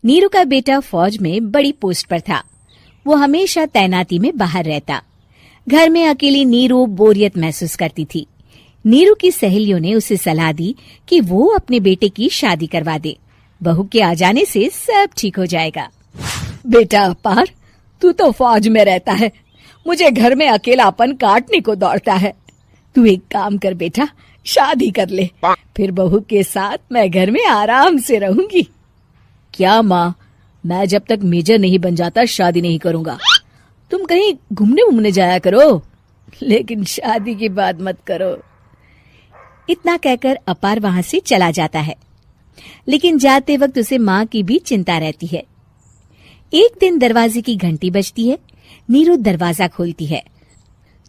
नीरू का बेटा फौज में बड़ी पोस्ट पर था। वो हमेशा तैनाती में बाहर रहता। घर में अकेली नीरू बोरियत महसूस करती थी। नीरू की सहेलियों ने उसे सलाह दी कि वो अपने बेटे की शादी करवा दे। बहू के आ जाने से सब ठीक हो जाएगा। बेटा अपार, तू तो फौज में रहता है, मुझे घर में अकेलापन काटने को दौड़ता है। तू एक काम कर बेटा, शादी कर ले, फिर बहू के साथ मैं घर में आराम से रहूंगी। क्या माँ, मैं जब तक मेजर नहीं बन जाता शादी नहीं करूंगा। तुम कहीं घूमने जाया करो, लेकिन शादी की बात मत करो। इतना कहकर अपार वहां से चला जाता है, लेकिन जाते वक्त उसे माँ की भी चिंता रहती है। एक दिन दरवाजे की घंटी बजती है। नीरू दरवाजा खोलती है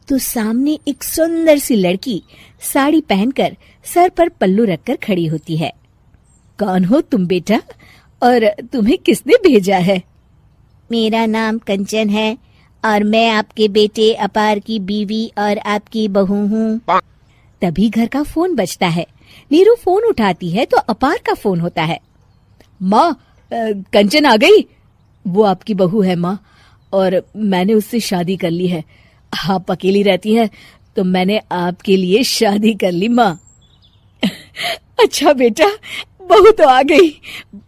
तो सामने एक सुंदर सी लड़की साड़ी पहनकर सर पर पल्लू रखकर खड़ी होती है। कौन हो तुम बेटा, और तुम्हें किसने भेजा है? मेरा नाम कंचन है और मैं आपके बेटे अपार की बीवी और आपकी बहू हूँ। तभी घर का फोन बजता है। नीरू फोन उठाती है तो अपार का फोन होता है। माँ, कंचन आ गई। वो आपकी बहू है माँ, और मैंने उससे शादी कर ली है। आप अकेली रहती है तो मैंने आपके लिए शादी कर ली माँ। अच्छा बेटा, बहू तो आ गई,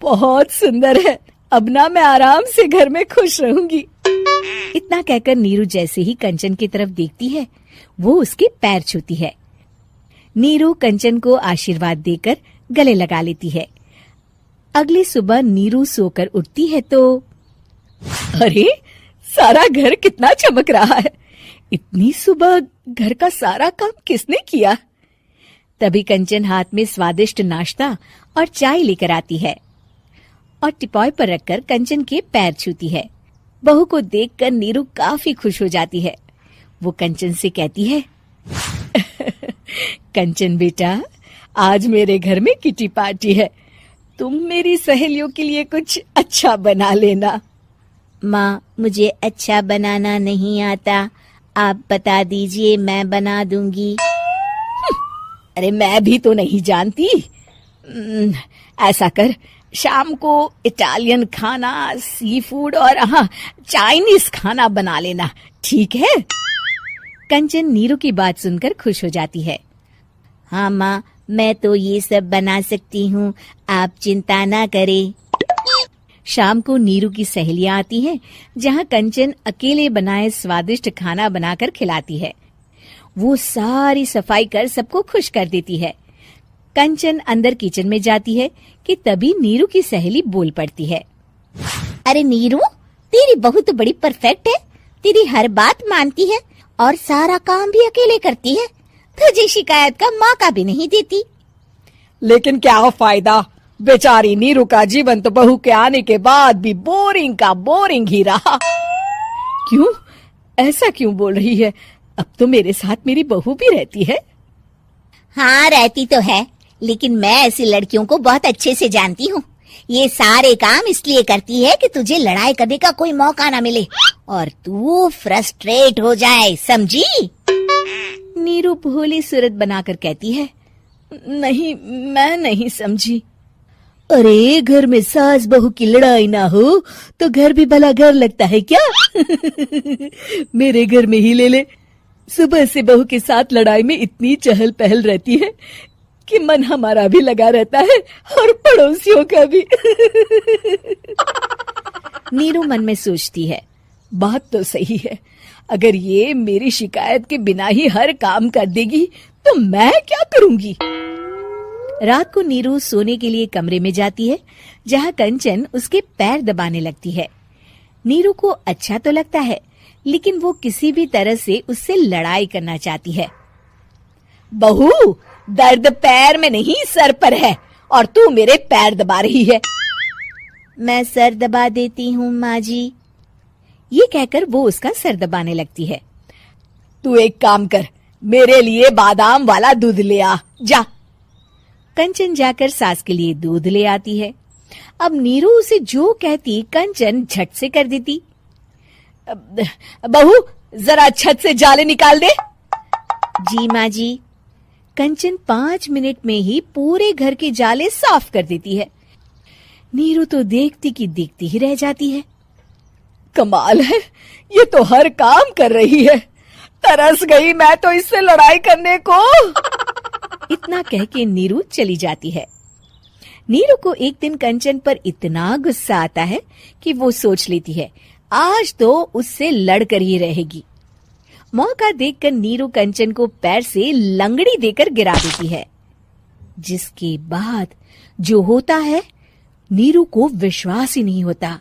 बहुत सुंदर है। अब ना मैं आराम से घर में खुश रहूंगी। इतना कहकर नीरू जैसे ही कंचन की तरफ देखती है, वो उसके पैर छूती है। नीरू कंचन को आशीर्वाद देकर गले लगा लेती है। अगली सुबह नीरू सोकर उठती है तो अरे, सारा घर कितना चमक रहा है। इतनी सुबह घर का सारा काम किसने किया? तभी कंचन हाथ में स्वादिष्ट नाश्ता और चाय लेकर आती है और टिपॉय पर रखकर कंचन के पैर छूती है। बहू को देखकर नीरू काफी खुश हो जाती है। वो कंचन से कहती है, कंचन बेटा, आज मेरे घर में किटी पार्टी है, तुम मेरी सहेलियों के लिए कुछ अच्छा बना लेना। माँ, मुझे अच्छा बनाना नहीं आता, आप बता दीजिए, मैं बना दूंगी। अरे मैं भी तो नहीं जानती। ऐसा कर, शाम को इटालियन खाना, सी फूड और हाँ, चाइनीज खाना बना लेना, ठीक है? कंचन नीरू की बात सुनकर खुश हो जाती है। हाँ माँ, मैं तो ये सब बना सकती हूँ, आप चिंता ना करें। शाम को नीरू की सहेलियां आती हैं, जहाँ कंचन अकेले बनाए स्वादिष्ट खाना बनाकर खिलाती है। वो सारी सफाई कर सबको खुश कर देती है। कंचन अंदर किचन में जाती है कि तभी नीरू की सहेली बोल पड़ती है। अरे नीरू, तेरी बहू तो बड़ी परफेक्ट है, तेरी हर बात मानती है और सारा काम भी अकेले करती है, तुझे शिकायत का मौका भी नहीं देती। लेकिन क्या फायदा, बेचारी नीरू का जीवन तो बहू के आने के बाद भी बोरिंग का बोरिंग ही रहा। क्यों, ऐसा क्यों बोल रही है? अब तो मेरे साथ मेरी बहू भी रहती है। हाँ, रहती तो है, लेकिन मैं ऐसी लड़कियों को बहुत अच्छे से जानती हूँ। ये सारे काम इसलिए करती है कि तुझे लड़ाई करने का कोई मौका ना मिले और तू फ्रस्ट्रेट हो जाए, समझी? नीरू भोली सूरत बनाकर कहती है, नहीं, मैं नहीं समझी। अरे, घर में सास बहू की लड़ाई ना हो तो घर भी भला घर लगता है क्या? मेरे घर में ही ले ले, सुबह से बहू के साथ लड़ाई में इतनी चहल पहल रहती है कि मन हमारा भी लगा रहता है और पड़ोसियों का भी। नीरू मन में सोचती है, बात तो सही है, अगर ये मेरी शिकायत के बिना ही हर काम कर देगी तो मैं क्या करूंगी? रात को नीरू सोने के लिए कमरे में जाती है, जहाँ कंचन उसके पैर दबाने लगती है। नीरू को अच्छा तो लगता है, लेकिन वो किसी भी तरह से उससे लड़ाई करना चाहती है। बहू, दर्द पैर में नहीं सर पर है और तू मेरे पैर दबा रही है। मैं सर दबा देती हूँ माँ जी। ये कहकर वो उसका सर दबाने लगती है। तू एक काम कर, मेरे लिए बादाम वाला दूध ले आ, जा। कंचन जाकर सास के लिए दूध ले आती है। अब नीरू उसे जो कहती कंचन झट से कर देती। बहू, जरा छत से जाले निकाल दे। जी माँ जी। कंचन 5 मिनट में ही पूरे घर के जाले साफ कर देती है। नीरू तो देखती की देखती ही रह जाती है। कमाल है, ये तो हर काम कर रही है। तरस गई मैं तो इससे लड़ाई करने को। इतना कह के नीरू चली जाती है। नीरू को एक दिन कंचन पर इतना गुस्सा आता है कि वो सोच लेती है आज तो उससे लड़कर ही रहेगी। मौका देखकर नीरू कंचन को पैर से लंगड़ी देकर गिरा देती है, जिसके बाद जो होता है नीरू को विश्वास ही नहीं होता।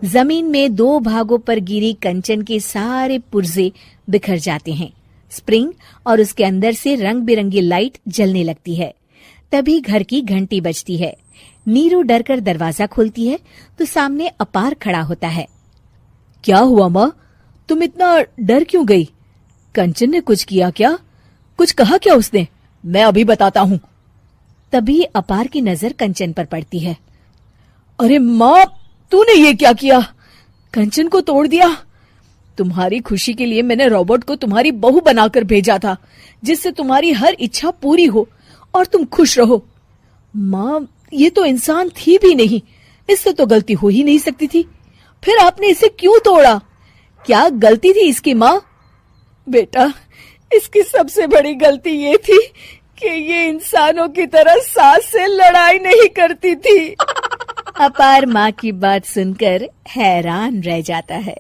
जमीन में 2 भागों पर गिरी कंचन के सारे पुर्जे बिखर जाते हैं। स्प्रिंग और उसके अंदर से रंग बिरंगी लाइट जलने लगती है। तभी घर की घंटी बजती है। नीरू डरकर दरवाजा खोलती है तो सामने अपार खड़ा होता है। क्या हुआ माँ, तुम इतना डर क्यों गई? कंचन ने कुछ किया क्या? कुछ कहा क्या उसने? मैं अभी बताता हूँ। तभी अपार की नजर कंचन पर पड़ती है। अरे माँ, तूने ये क्या किया? कंचन को तोड़ दिया। तुम्हारी खुशी के लिए मैंने रॉबर्ट को तुम्हारी बहू बनाकर भेजा था, जिससे तुम्हारी हर इच्छा पूरी हो और तुम खुश रहो। माँ, ये तो इंसान थी भी नहीं, इससे तो गलती हो ही नहीं सकती थी। फिर आपने इसे क्यों तोड़ा? क्या गलती थी इसकी माँ? बेटा, इसकी सबसे बड़ी गलती ये थी कि ये इंसानों की तरह सास से लड़ाई नहीं करती थी। अपार माँ की बात सुनकर हैरान रह जाता है।